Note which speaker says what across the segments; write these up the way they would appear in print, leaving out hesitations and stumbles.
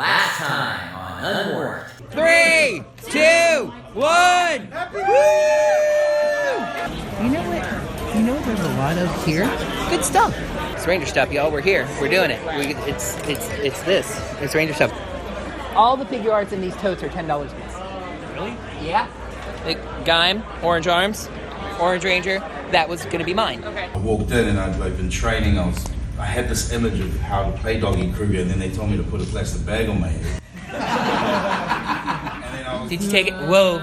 Speaker 1: Last time on Unmorphed.
Speaker 2: 3, 2, 1. You know what? You know what there's a lot of here? Good stuff. It's Rangerstop, y'all. We're here. We're doing it. It's Rangerstop. All the figure arts in these totes are $10 a piece.
Speaker 3: Really?
Speaker 2: Yeah. Like Gaim, Orange Arms, Orange Ranger. That was going to be mine. Okay.
Speaker 4: I walked in and I'd been training. I had this image of how to play Doggy Kruger, and then they told me to put a plastic bag on my head. And then I was,
Speaker 2: Did you take it? Whoa.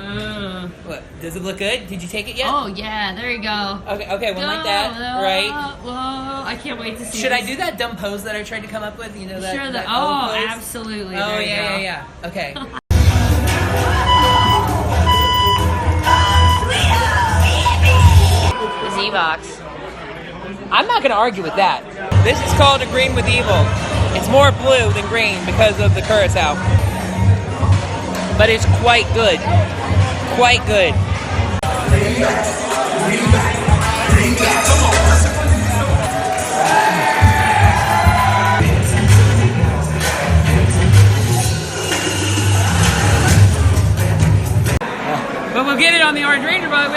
Speaker 2: What? Does it look good? Did you take it yet?
Speaker 5: Oh yeah, there you go.
Speaker 2: Okay, one like that, right?
Speaker 5: Whoa, I can't wait to see.
Speaker 2: Should I do that dumb pose that I tried to come up with? You know that?
Speaker 5: Sure.
Speaker 2: That old pose?
Speaker 5: Absolutely.
Speaker 2: Oh
Speaker 5: there you go.
Speaker 2: yeah. Okay.
Speaker 5: The Z-Box.
Speaker 2: I'm not going to argue with that. This is called a green with evil. It's more blue than green because of the curacao. But it's quite good. Quite good. But we'll get it on the Orange Ranger bug.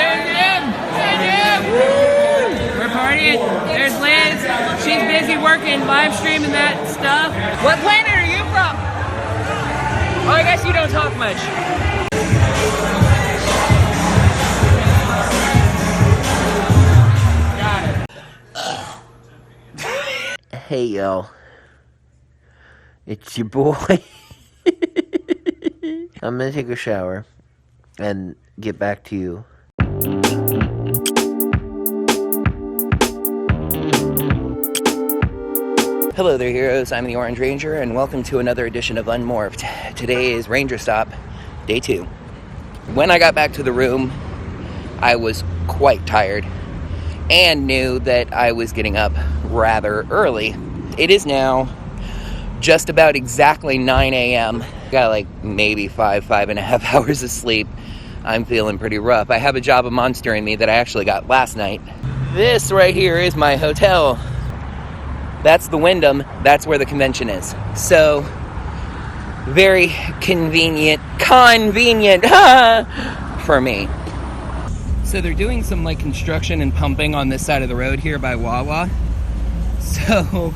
Speaker 2: We're partying. There's Liz. She's busy working, live streaming that stuff. What planet are you from? Oh, I guess you don't talk much. Got it. Hey, yo. It's your boy. I'm gonna take a shower and get back to you. Hello there, heroes. I'm the Orange Ranger, and welcome to another edition of Unmorphed. Today is Rangerstop, day 2. When I got back to the room, I was quite tired and knew that I was getting up rather early. It is now just about exactly 9 a.m. Got like maybe 5.5 hours of sleep. I'm feeling pretty rough. I have a job of monstering me that I actually got last night. This right here is my hotel. That's the Wyndham. That's where the convention is. So, very convenient for me. So they're doing some like construction and pumping on this side of the road here by Wawa. So,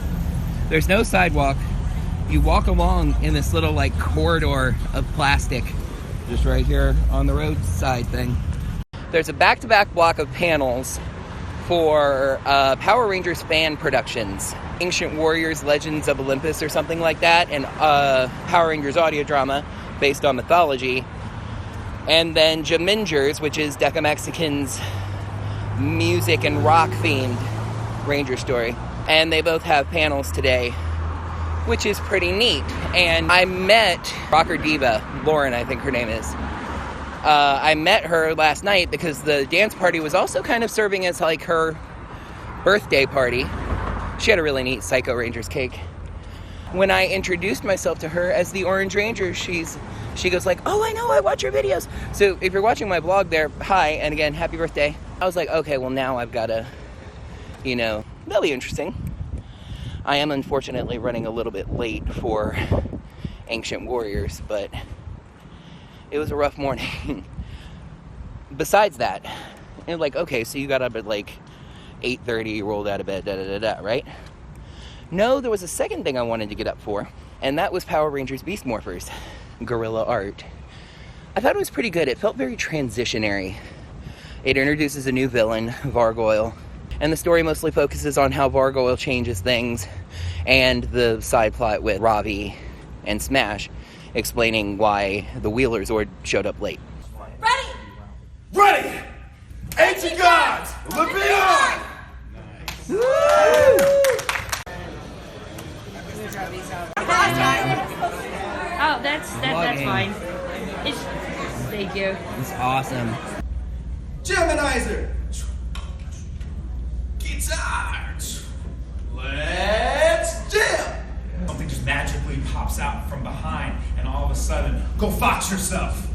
Speaker 2: there's no sidewalk. You walk along in this little like corridor of plastic, just right here on the roadside thing. There's a back-to-back block of panels for Power Rangers fan productions. Ancient Warriors, Legends of Olympus or something like that, and Power Rangers audio drama based on mythology. And then Jamingers, which is Deca Mexican's music and rock themed Ranger story. And they both have panels today, which is pretty neat. And I met rocker diva, Lauren I think her name is. I met her last night because the dance party was also kind of serving as like her birthday party. She had a really neat Psycho Rangers cake. When I introduced myself to her as the Orange Ranger, she goes like, "Oh, I know, I watch your videos." So if you're watching my vlog there, hi, and again, happy birthday. I was like, okay, well now I've got to, that'll be interesting. I am unfortunately running a little bit late for Ancient Warriors, but it was a rough morning. Besides that, like, okay, so you got up at like 8:30, you rolled out of bed, right? No, there was a second thing I wanted to get up for, and that was Power Rangers Beast Morphers, guerrilla art. I thought it was pretty good. It felt very transitionary. It introduces a new villain, Vargoyle, and the story mostly focuses on how Vargoyle changes things, and the side plot with Ravi and Smash explaining why the Wheeler Zord showed up late.
Speaker 6: Ready! Ancient gods! Levion!
Speaker 5: Oh, that's fine. Thank you.
Speaker 2: It's awesome.
Speaker 6: Geminizer! Guitar! Let's jam! Something just magically pops out from behind, and all of a sudden, go fox yourself.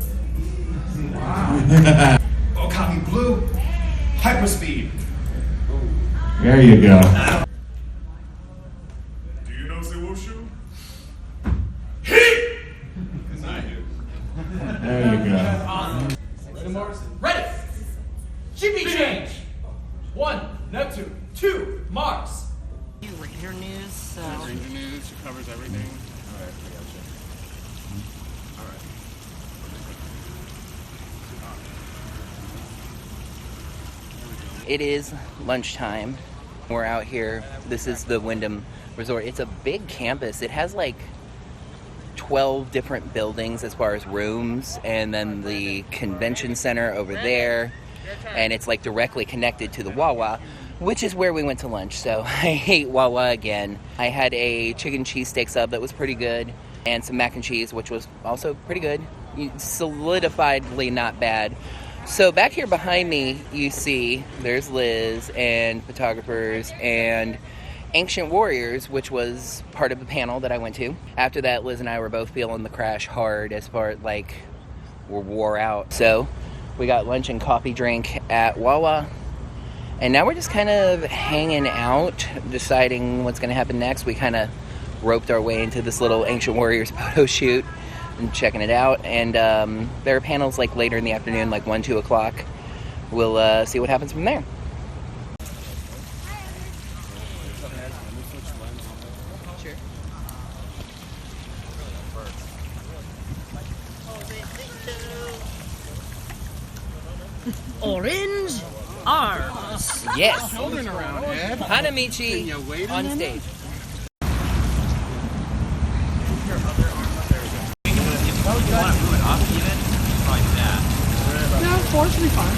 Speaker 6: Wow. Okami Blue, Hyperspeed.
Speaker 7: There you go.
Speaker 6: Do you know Zewushu? Heat!
Speaker 2: it is lunchtime. We're out here. This is the Wyndham Resort. It's a big campus. It has like 12 different buildings as far as rooms, and then the convention center over there, and it's like directly connected to the Wawa, which is where we went to lunch. So I hate Wawa again. I had a chicken cheesesteak sub that was pretty good, and some mac and cheese, which was also pretty good. Solidifiedly not bad. So back here behind me, you see there's Liz and photographers and Ancient Warriors, which was part of the panel that I went to. After that, Liz and I were both feeling the crash hard as far as like we're wore out. So we got lunch and coffee drink at Wawa. And now we're just kind of hanging out, deciding what's going to happen next. We kind of roped our way into this little Ancient Warriors photo shoot and checking it out. And there are panels like later in the afternoon, like 1, 2 o'clock. We'll see what happens from there. Sure.
Speaker 5: Orange arms.
Speaker 2: Yes.
Speaker 3: Children around, Ed.
Speaker 2: Hanamichi
Speaker 3: Can you wait a
Speaker 2: on
Speaker 3: minute?
Speaker 2: stage.
Speaker 3: No, 4 should be fine.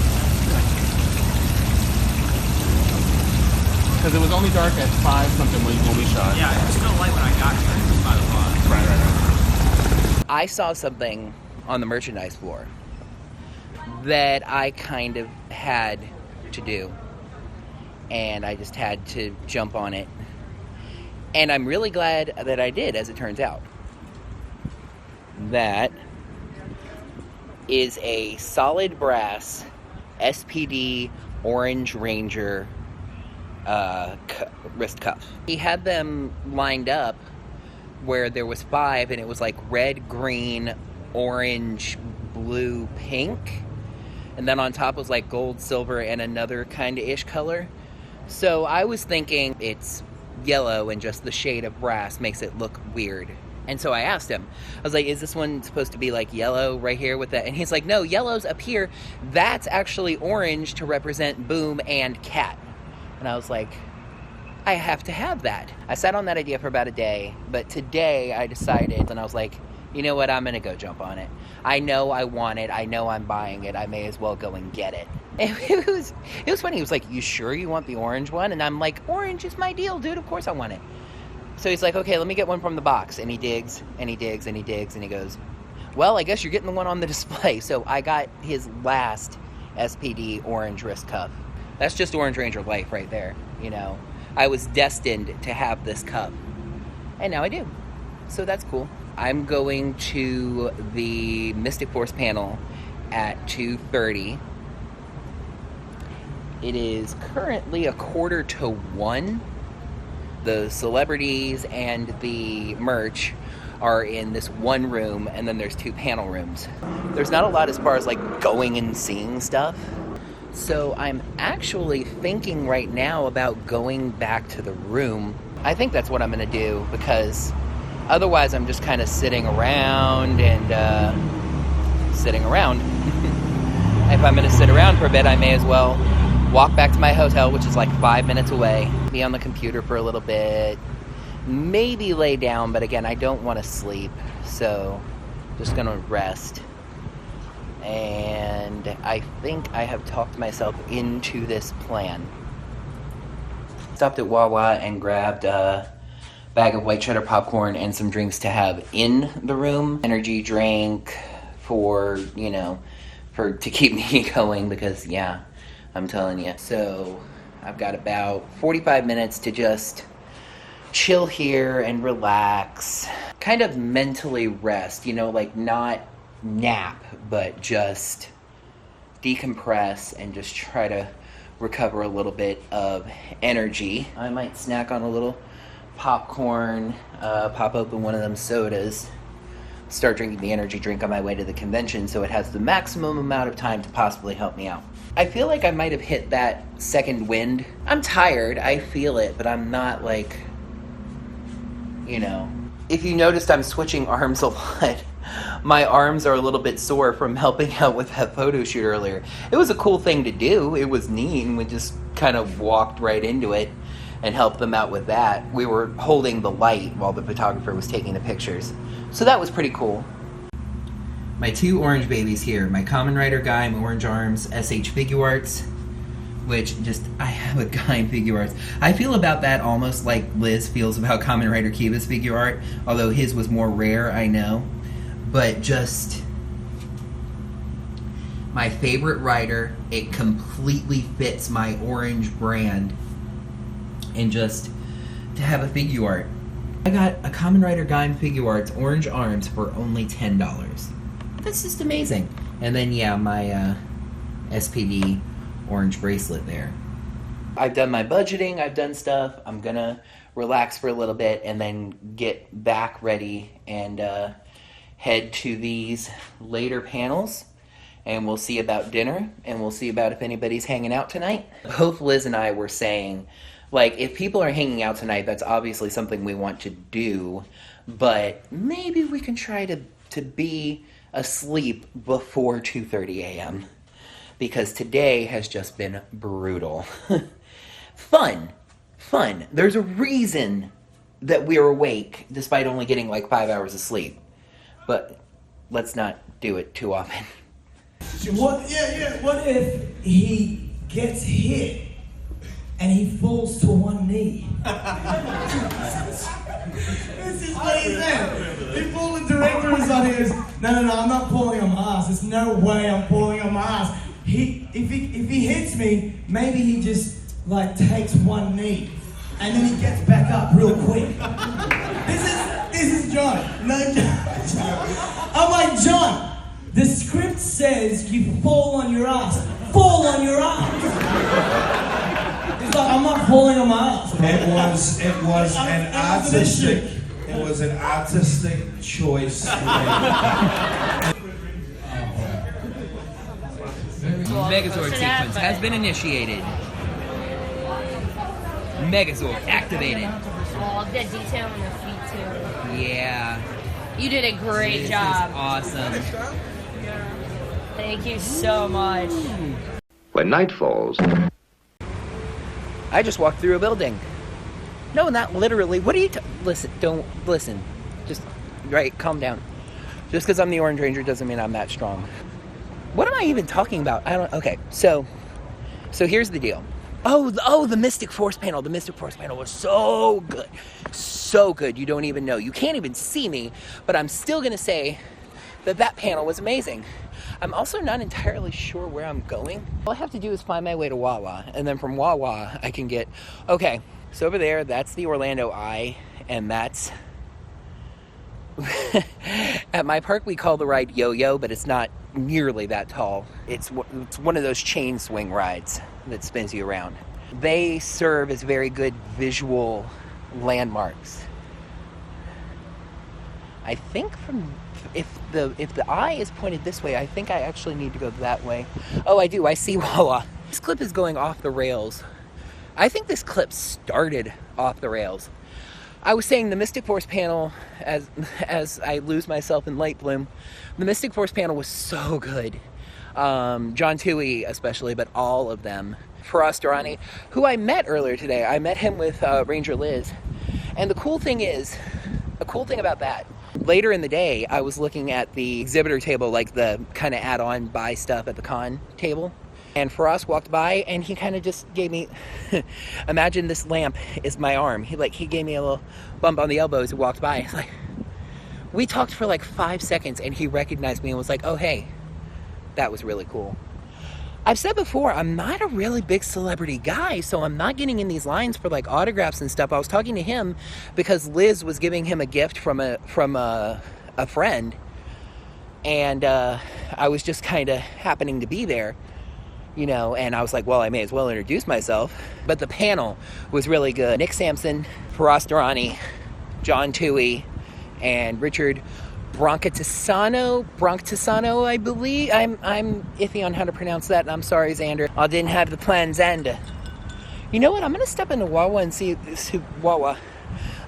Speaker 3: Because it was only dark at 5 something when we shot.
Speaker 1: Yeah, it was still light when I got here. It was 5 o'clock.
Speaker 3: Right.
Speaker 2: I saw something on the merchandise floor that I kind of had to do, and I just had to jump on it. And I'm really glad that I did, as it turns out. That is a solid brass SPD Orange Ranger wrist cuff. He had them lined up where there was 5, and it was like red, green, orange, blue, pink, and then on top was like gold, silver, and another kind of ish color. So I was thinking it's yellow, and just the shade of brass makes it look weird. And so I asked him, I was like, is this one supposed to be like yellow right here with that? And he's like, no, yellow's up here. That's actually orange to represent Boom and Cat. And I was like, I have to have that. I sat on that idea for about a day, but today I decided, and I was like, you know what, I'm gonna go jump on it. I know I want it, I know I'm buying it, I may as well go and get it. And it was funny, he was like, you sure you want the orange one? And I'm like, orange is my deal, dude, of course I want it. So he's like, okay, let me get one from the box. And he digs, and he digs, and he digs, and he goes, well, I guess you're getting the one on the display. So I got his last SPD orange wrist cuff. That's just Orange Ranger life right there, you know. I was destined to have this cuff, and now I do. So that's cool. I'm going to the Mystic Force panel at 2:30. It is currently 1:45. The celebrities and the merch are in this one room, and then there's 2 panel rooms. There's not a lot as far as like going and seeing stuff. So I'm actually thinking right now about going back to the room. I think that's what I'm going to do, because otherwise I'm just kind of sitting around and sitting around. If I'm going to sit around for a bit, I may as well walk back to my hotel, which is like 5 minutes away, be on the computer for a little bit, maybe lay down, but again, I don't want to sleep, so just going to rest. And I think I have talked myself into this plan. Stopped at Wawa and grabbed a bag of white cheddar popcorn and some drinks to have in the room. Energy drink for, you know, to keep me going, because yeah, I'm telling you. So I've got about 45 minutes to just chill here and relax, kind of mentally rest, you know, like not nap, but just decompress and just try to recover a little bit of energy. I might snack on a little popcorn, pop open one of them sodas, start drinking the energy drink on my way to the convention so it has the maximum amount of time to possibly help me out. I feel like I might have hit that second wind. I'm tired, I feel it, but I'm not like, you know. If you noticed, I'm switching arms a lot. my arms are a little bit sore from helping out with that photo shoot earlier. It was a cool thing to do. It was neat, and we just kind of walked right into it and helped them out with that. We were holding the light while the photographer was taking the pictures. So that was pretty cool. My two orange babies here. My Kamen Rider guy, my Orange Arms SH Figure Arts, which just, I have a guy in Figure Arts. I feel about that almost like Liz feels about Kamen Rider Kiba's figure art, although his was more rare, I know. But just, my favorite rider, it completely fits my orange brand, and just to have a figure art. I got a Kamen Rider guy in Figure Arts Orange Arms for only $10. That's just amazing. And then, yeah, my SPD orange bracelet there. I've done my budgeting, I've done stuff. I'm gonna relax for a little bit and then get back ready and head to these later panels. And we'll see about dinner, and we'll see about if anybody's hanging out tonight. Both Liz and I were saying, like, if people are hanging out tonight, that's obviously something we want to do, but maybe we can try to be asleep before 2:30 a.m. because today has just been brutal. Fun. There's a reason that we're awake despite only getting like 5 hours of sleep, but let's not do it too often.
Speaker 8: What if he gets hit and he falls to one knee? This is what he said. If all the director is on here, no, I'm not falling on my ass. There's no way I'm falling on my ass. If he hits me, maybe he just like takes one knee and then he gets back up real quick. This is John. No, John. I'm like, John, the script says you fall on your ass. Fall on your ass. It's like, I'm not falling on my ass.
Speaker 9: It was an artistic choice.
Speaker 2: Megazord sequence has been initiated. Megazord activated.
Speaker 5: Oh, the detail on your feet too.
Speaker 2: Yeah.
Speaker 5: You did a great job.
Speaker 2: Is awesome.
Speaker 5: Thank you so much.
Speaker 10: When night falls,
Speaker 2: I just walked through a building. No, not literally. What are you listen, don't listen. Just, right, calm down. Just because I'm the Orange Ranger doesn't mean I'm that strong. What am I even talking about? Okay, so here's the deal. Oh, the Mystic Force panel. The Mystic Force panel was so good. So good, you don't even know. You can't even see me, but I'm still gonna say that panel was amazing. I'm also not entirely sure where I'm going. All I have to do is find my way to Wawa, and then from Wawa, I can get... Okay, so over there, that's the Orlando Eye, and that's... At my park, we call the ride Yo-Yo, but it's not nearly that tall. It's one of those chain swing rides that spins you around. They serve as very good visual landmarks. I think if the eye is pointed this way, I think I actually need to go that way. Oh, I do. I see Wawa. This clip is going off the rails. I think this clip started off the rails. I was saying the Mystic Force panel, as I lose myself in light bloom, the Mystic Force panel was so good. John Tui especially, but all of them. Faraz Durrani, who I met earlier today. I met him with Ranger Liz. And the cool thing about that, later in the day, I was looking at the exhibitor table, like the kind of add-on buy stuff at the con table. And Faraz walked by, and he kind of just gave me, imagine this lamp is my arm. He gave me a little bump on the elbow as he walked by. Like, we talked for like 5 seconds, and he recognized me and was like, oh, hey, that was really cool. I've said before, I'm not a really big celebrity guy, so I'm not getting in these lines for like autographs and stuff. I was talking to him because Liz was giving him a gift from a friend, and I was just kind of happening to be there. You know, and I was like, well, I may as well introduce myself. But the panel was really good. Nick Sampson, Faraz Durrani, John Tui, and Richard Broncatisano, I believe. I'm iffy on how to pronounce that, and I'm sorry, Xander. I didn't have the plans and you know what? I'm gonna step into Wawa and see Wawa.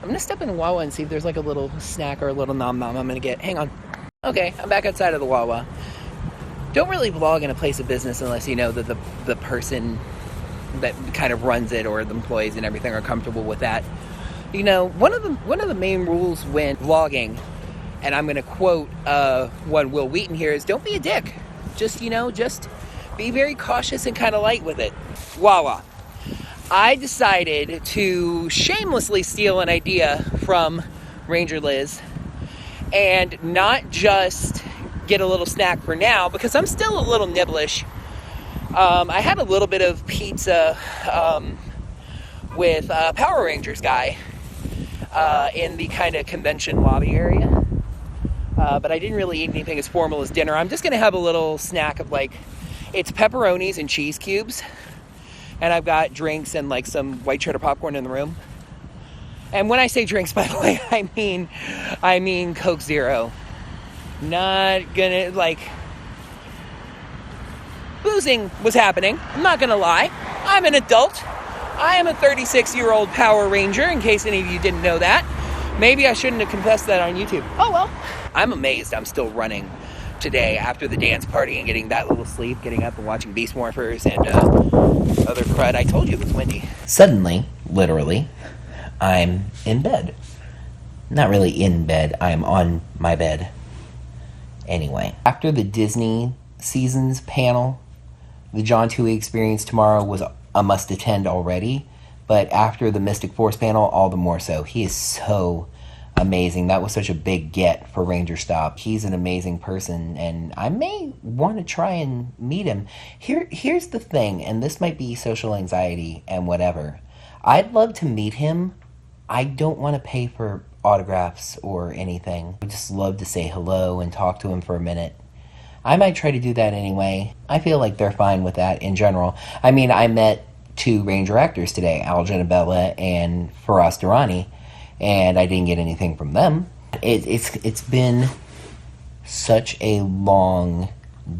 Speaker 2: I'm gonna step into Wawa and see if there's like a little snack or a little nom nom I'm gonna get. Hang on. Okay, I'm back outside of the Wawa. Don't really vlog in a place of business unless you know that the person that kind of runs it or the employees and everything are comfortable with that. You know, one of the main rules when vlogging, and I'm going to quote one Will Wheaton here, is don't be a dick. Just be very cautious and kind of light with it. Wawa. I decided to shamelessly steal an idea from Ranger Liz and not just get a little snack for now, because I'm still a little nibblish. I had a little bit of pizza with Power Rangers guy in the kind of convention lobby area. But I didn't really eat anything as formal as dinner. I'm just going to have a little snack of it's pepperonis and cheese cubes. And I've got drinks and some white cheddar popcorn in the room. And when I say drinks, by the way, I mean Coke Zero. Not gonna, boozing was happening. I'm not gonna lie. I'm an adult. I am a 36-year-old Power Ranger, in case any of you didn't know that. Maybe I shouldn't have confessed that on YouTube. Oh well. I'm amazed I'm still running today after the dance party and getting that little sleep, getting up and watching Beast Morphers and other crud. I told you it was windy. Suddenly, literally, I'm in bed. Not really in bed, I'm on my bed. Anyway, after the Disney Seasons panel, the John Tui experience tomorrow was a must attend already, but after the Mystic Force panel, all the more so. He is so amazing. That was such a big get for Rangerstop. He's an amazing person, and I may want to try and meet him. Here's the thing, and this might be social anxiety and whatever. I'd love to meet him. I don't want to pay for autographs or anything. I just love to say hello and talk to him for a minute. I might try to do that anyway. I feel like they're fine with that in general. I mean, I met 2 Ranger actors today, Al Genabella and Faraz Durrani, and I didn't get anything from them. It's been such a long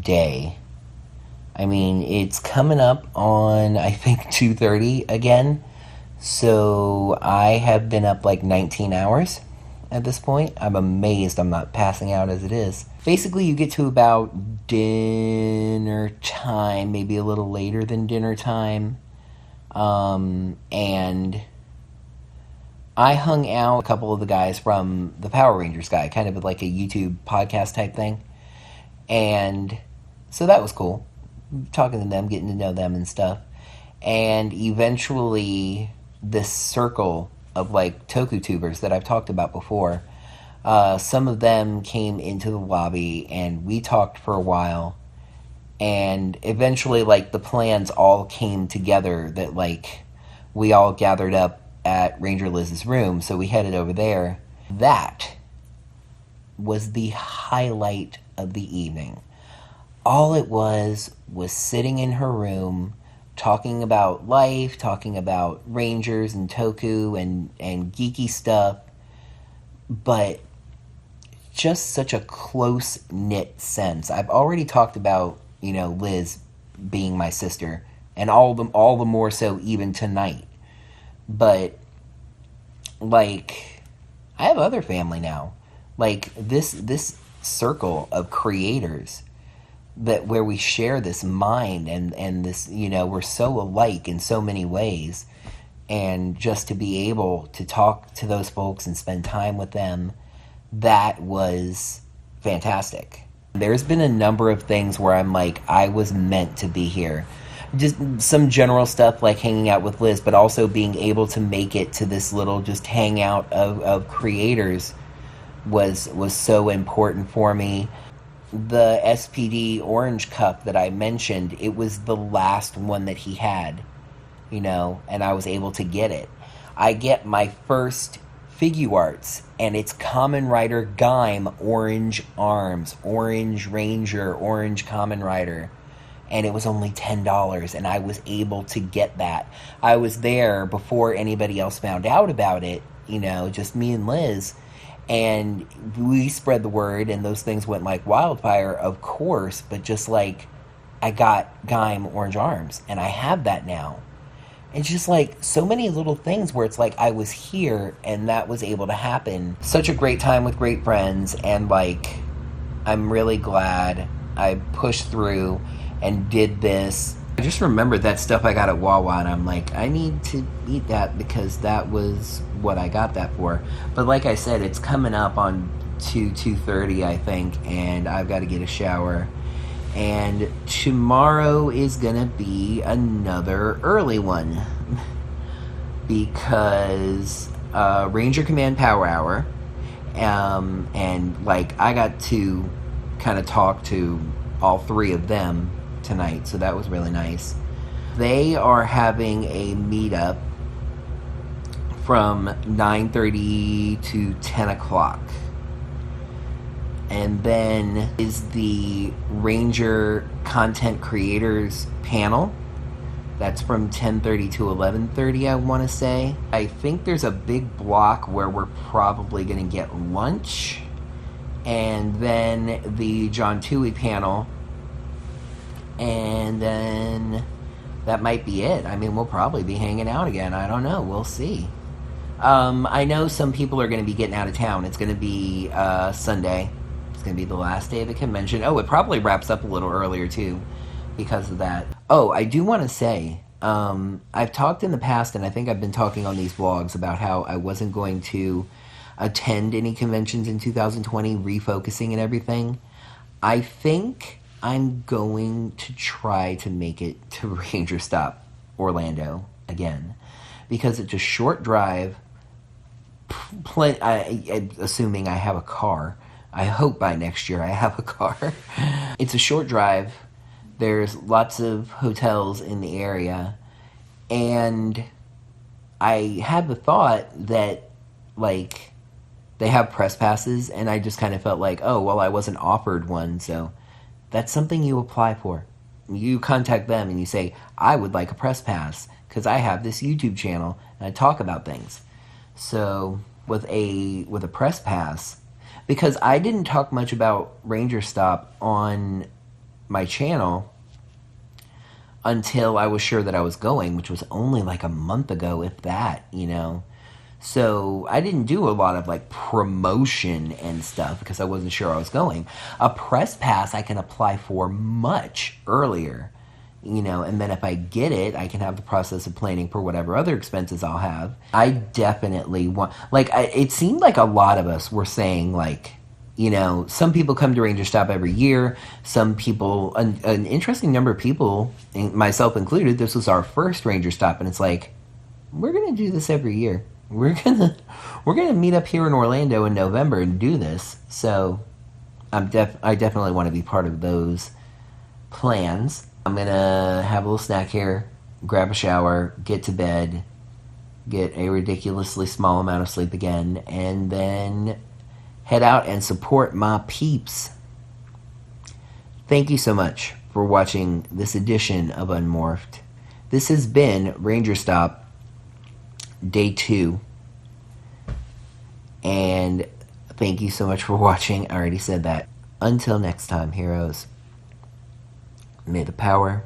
Speaker 2: day. I mean, it's coming up on, I think, 2:30 again. So I have been up 19 hours at this point. I'm amazed I'm not passing out as it is. Basically, you get to about dinner time, maybe a little later than dinner time. And I hung out with a couple of the guys from the Power Rangers guy, kind of like a YouTube podcast type thing. And so that was cool. Talking to them, getting to know them and stuff. And eventually, this circle of Toku tubers that I've talked about before, some of them came into the lobby and we talked for a while. And eventually, the plans all came together that, we all gathered up at Ranger Liz's room, so we headed over there. That was the highlight of the evening. All it was sitting in her room, talking about life, talking about Rangers and Toku and geeky stuff, but just such a close-knit sense. I've already talked about, Liz being my sister, and all the more so even tonight. But, I have other family now. This circle of creators where we share this mind and this, we're so alike in so many ways. And just to be able to talk to those folks and spend time with them, that was fantastic. There's been a number of things where I'm I was meant to be here. Just some general stuff hanging out with Liz, but also being able to make it to this little just hangout of creators was so important for me. The SPD Orange Cup that I mentioned, it was the last one that he had, and I was able to get it. I get my first Figuarts, and it's Kamen Rider Gaim Orange Arms, Orange Ranger, Orange Kamen Rider. And it was only $10, and I was able to get that. I was there before anybody else found out about it, just me and Liz. And we spread the word, and those things went like wildfire, of course. But just I got Gaim Orange Arms, and I have that now. It's just so many little things where it's I was here, and that was able to happen. Such a great time with great friends, and I'm really glad I pushed through and did this. I just remembered that stuff I got at Wawa, and I'm like, I need to eat that because that was what I got that for. But like I said, it's coming up on 2:30, I think, and I've got to get a shower. And tomorrow is gonna be another early one because Ranger Command Power Hour, and like I got to kind of talk to all three of them tonight, so that was really nice. They are having a meetup from 9:30 to 10 o'clock. And then is the Ranger Content Creators panel. That's from 10:30 to 11:30, I want to say. I think there's a big block where we're probably going to get lunch. And then the John Toohey panel. And then that might be it. I mean, we'll probably be hanging out again. I don't know. We'll see. I know some people are going to be getting out of town. It's going to be Sunday. It's going to be the last day of the convention. Oh, it probably wraps up a little earlier, too, because of that. Oh, I do want to say, I've talked in the past, and I think I've been talking on these vlogs about how I wasn't going to attend any conventions in 2020, refocusing and everything. I think I'm going to try to make it to Rangerstop Orlando again, because it's a short drive, assuming I have a car. I hope by next year I have a car. It's a short drive. There's lots of hotels in the area. And I had the thought that, like, they have press passes, and I just kind of felt like, oh, well, I wasn't offered one, so that's something you apply for. You contact them and you say, I would like a press pass, because I have this YouTube channel, and I talk about things. So, with a press pass, because I didn't talk much about Rangerstop on my channel until I was sure that I was going, which was only like a month ago, if that, you know. So I didn't do a lot of like promotion and stuff because I wasn't sure I was going. A press pass I can apply for much earlier, you know, and then if I get it, I can have the process of planning for whatever other expenses I'll have. I definitely want, like, it seemed like a lot of us were saying, like, you know, some people come to Rangerstop every year. Some people, an interesting number of people, myself included, this was our first Rangerstop, and it's like, we're going to do this every year. We're gonna meet up here in Orlando in November and do this. So I definitely want to be part of those plans. I'm gonna have a little snack here, grab a shower, get to bed, get a ridiculously small amount of sleep again, and then head out and support my peeps. Thank you so much for watching this edition of Unmorphed. This has been Rangerstop Day 2. And thank you so much for watching. I already said that. Until next time, heroes, may the power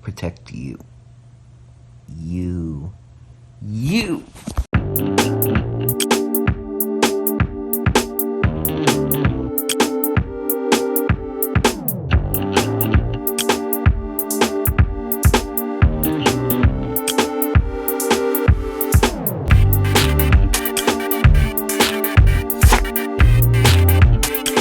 Speaker 2: protect you. You.